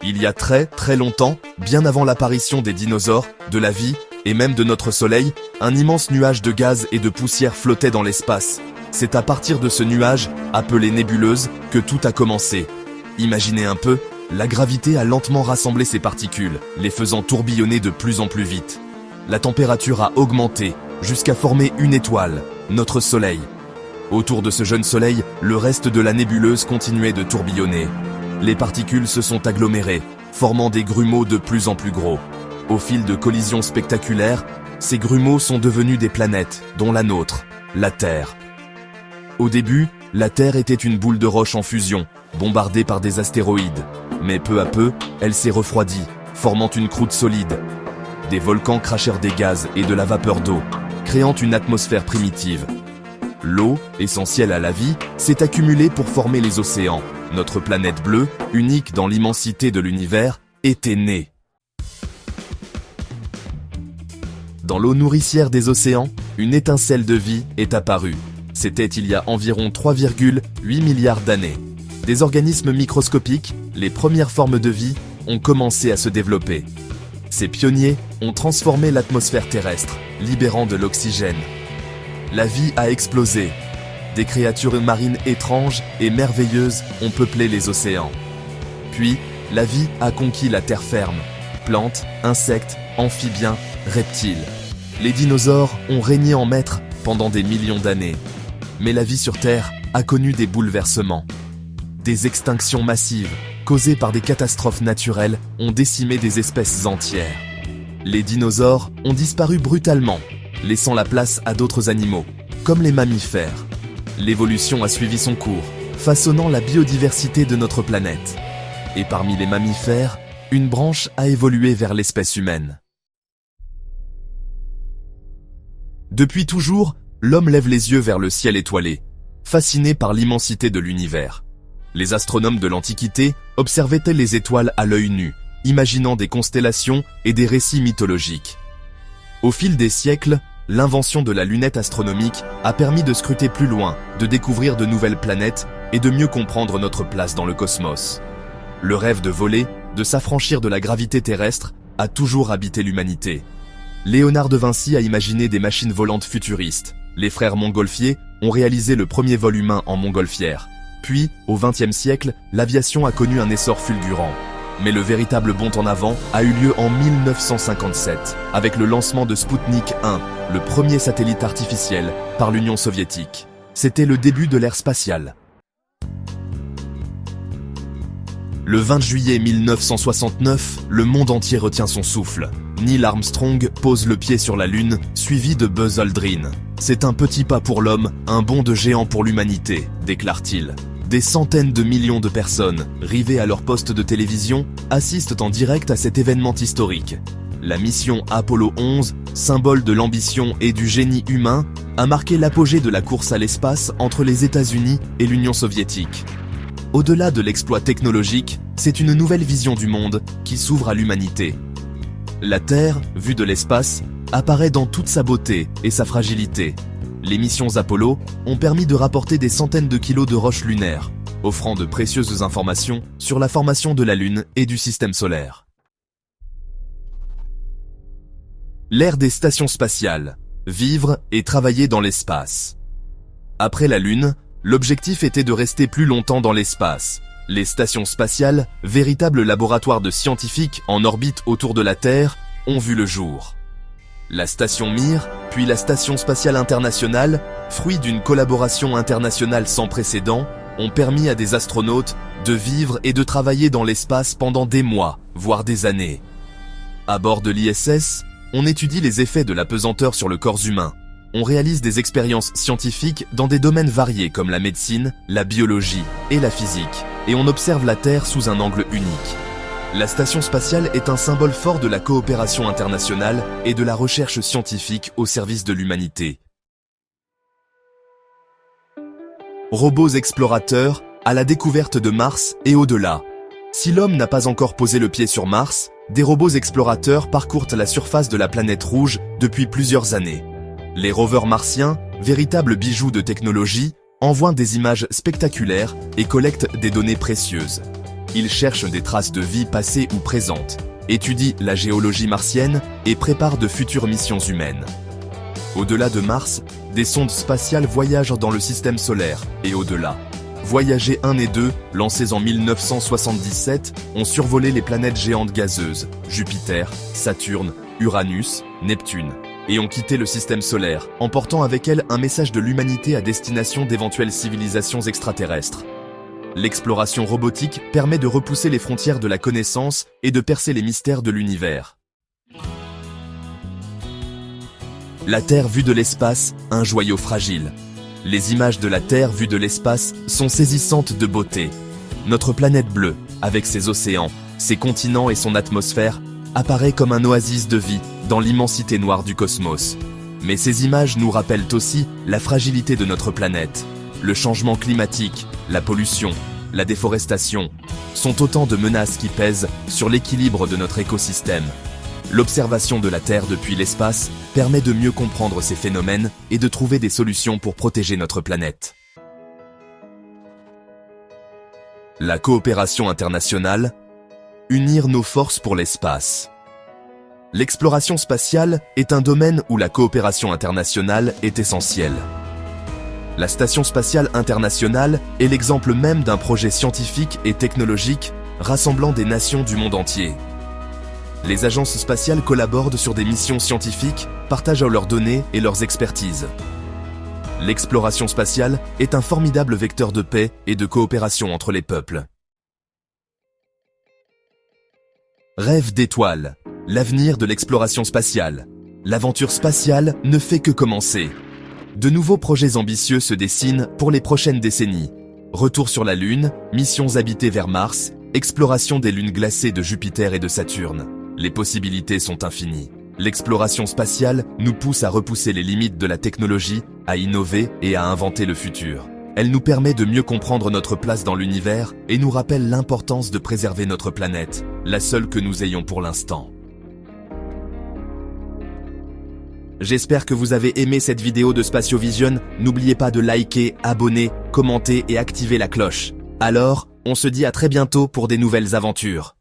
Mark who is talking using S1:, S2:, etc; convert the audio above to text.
S1: Il y a très longtemps, bien avant l'apparition des dinosaures, de la vie, et même de notre Soleil, un immense nuage de gaz et de poussière flottait dans l'espace. C'est à partir de ce nuage, appelé nébuleuse, que tout a commencé. Imaginez un peu, la gravité a lentement rassemblé ces particules, les faisant tourbillonner de plus en plus vite. La température a augmenté, jusqu'à former une étoile, notre Soleil. Autour de ce jeune Soleil, le reste de la nébuleuse continuait de tourbillonner. Les particules se sont agglomérées, formant des grumeaux de plus en plus gros. Au fil de collisions spectaculaires, ces grumeaux sont devenus des planètes, dont la nôtre, la Terre. Au début, la Terre était une boule de roche en fusion, bombardée par des astéroïdes. Mais peu à peu, elle s'est refroidie, formant une croûte solide. Des volcans crachèrent des gaz et de la vapeur d'eau, créant une atmosphère primitive. L'eau, essentielle à la vie, s'est accumulée pour former les océans. Notre planète bleue, unique dans l'immensité de l'univers, était née. Dans l'eau nourricière des océans, une étincelle de vie est apparue. C'était il y a environ 3,8 milliards d'années. Des organismes microscopiques, les premières formes de vie, ont commencé à se développer. Ces pionniers ont transformé l'atmosphère terrestre, libérant de l'oxygène. La vie a explosé. Des créatures marines étranges et merveilleuses ont peuplé les océans. Puis, la vie a conquis la terre ferme. Plantes, insectes, amphibiens, reptiles. Les dinosaures ont régné en maître pendant des millions d'années. Mais la vie sur Terre a connu des bouleversements. Des extinctions massives, causées par des catastrophes naturelles, ont décimé des espèces entières. Les dinosaures ont disparu brutalement, laissant la place à d'autres animaux, comme les mammifères. L'évolution a suivi son cours, façonnant la biodiversité de notre planète. Et parmi les mammifères, une branche a évolué vers l'espèce humaine. Depuis toujours, l'homme lève les yeux vers le ciel étoilé, fasciné par l'immensité de l'univers. Les astronomes de l'Antiquité observaient les étoiles à l'œil nu, imaginant des constellations et des récits mythologiques. Au fil des siècles, l'invention de la lunette astronomique a permis de scruter plus loin, de découvrir de nouvelles planètes et de mieux comprendre notre place dans le cosmos. Le rêve de voler, de s'affranchir de la gravité terrestre, a toujours habité l'humanité. Léonard de Vinci a imaginé des machines volantes futuristes. Les frères Montgolfier ont réalisé le premier vol humain en montgolfière. Puis, au XXe siècle, l'aviation a connu un essor fulgurant. Mais le véritable bond en avant a eu lieu en 1957, avec le lancement de Sputnik 1, le premier satellite artificiel, par l'Union soviétique. C'était le début de l'ère spatiale. Le 20 juillet 1969, le monde entier retient son souffle. Neil Armstrong pose le pied sur la Lune, suivi de Buzz Aldrin. C'est un petit pas pour l'homme, un bond de géant pour l'humanité, déclare-t-il. Des centaines de millions de personnes, rivées à leur poste de télévision, assistent en direct à cet événement historique. La mission Apollo 11, symbole de l'ambition et du génie humain, a marqué l'apogée de la course à l'espace entre les États-Unis et l'Union soviétique. Au-delà de l'exploit technologique, c'est une nouvelle vision du monde qui s'ouvre à l'humanité. La Terre, vue de l'espace, apparaît dans toute sa beauté et sa fragilité. Les missions Apollo ont permis de rapporter des centaines de kilos de roches lunaires, offrant de précieuses informations sur la formation de la Lune et du système solaire. L'ère des stations spatiales, vivre et travailler dans l'espace. Après la Lune, l'objectif était de rester plus longtemps dans l'espace. Les stations spatiales, véritables laboratoires de scientifiques en orbite autour de la Terre, ont vu le jour. La station Mir, puis la Station spatiale internationale, fruit d'une collaboration internationale sans précédent, ont permis à des astronautes de vivre et de travailler dans l'espace pendant des mois, voire des années. À bord de l'ISS, on étudie les effets de la pesanteur sur le corps humain. On réalise des expériences scientifiques dans des domaines variés comme la médecine, la biologie et la physique, et on observe la Terre sous un angle unique. La station spatiale est un symbole fort de la coopération internationale et de la recherche scientifique au service de l'humanité. Robots explorateurs à la découverte de Mars et au-delà. Si l'homme n'a pas encore posé le pied sur Mars, des robots explorateurs parcourent la surface de la planète rouge depuis plusieurs années. Les rovers martiens, véritables bijoux de technologie, envoient des images spectaculaires et collectent des données précieuses. Ils cherchent des traces de vie passées ou présentes, étudient la géologie martienne et préparent de futures missions humaines. Au-delà de Mars, des sondes spatiales voyagent dans le système solaire et au-delà. Voyager 1 et 2, lancés en 1977, ont survolé les planètes géantes gazeuses, Jupiter, Saturne, Uranus, Neptune, et ont quitté le système solaire, emportant avec elles un message de l'humanité à destination d'éventuelles civilisations extraterrestres. L'exploration robotique permet de repousser les frontières de la connaissance et de percer les mystères de l'univers. La Terre vue de l'espace, un joyau fragile. Les images de la Terre vue de l'espace sont saisissantes de beauté. Notre planète bleue, avec ses océans, ses continents et son atmosphère, apparaît comme un oasis de vie dans l'immensité noire du cosmos. Mais ces images nous rappellent aussi la fragilité de notre planète. Le changement climatique, la pollution, la déforestation sont autant de menaces qui pèsent sur l'équilibre de notre écosystème. L'observation de la Terre depuis l'espace permet de mieux comprendre ces phénomènes et de trouver des solutions pour protéger notre planète. La coopération internationale, unir nos forces pour l'espace. L'exploration spatiale est un domaine où la coopération internationale est essentielle. La Station spatiale internationale est l'exemple même d'un projet scientifique et technologique rassemblant des nations du monde entier. Les agences spatiales collaborent sur des missions scientifiques, partagent leurs données et leurs expertises. L'exploration spatiale est un formidable vecteur de paix et de coopération entre les peuples. Rêve d'étoiles, l'avenir de l'exploration spatiale. L'aventure spatiale ne fait que commencer. De nouveaux projets ambitieux se dessinent pour les prochaines décennies. Retour sur la Lune, missions habitées vers Mars, exploration des lunes glacées de Jupiter et de Saturne. Les possibilités sont infinies. L'exploration spatiale nous pousse à repousser les limites de la technologie, à innover et à inventer le futur. Elle nous permet de mieux comprendre notre place dans l'univers et nous rappelle l'importance de préserver notre planète, la seule que nous ayons pour l'instant. J'espère que vous avez aimé cette vidéo de Spatiovision. N'oubliez pas de liker, abonner, commenter et activer la cloche. Alors, on se dit à très bientôt pour des nouvelles aventures.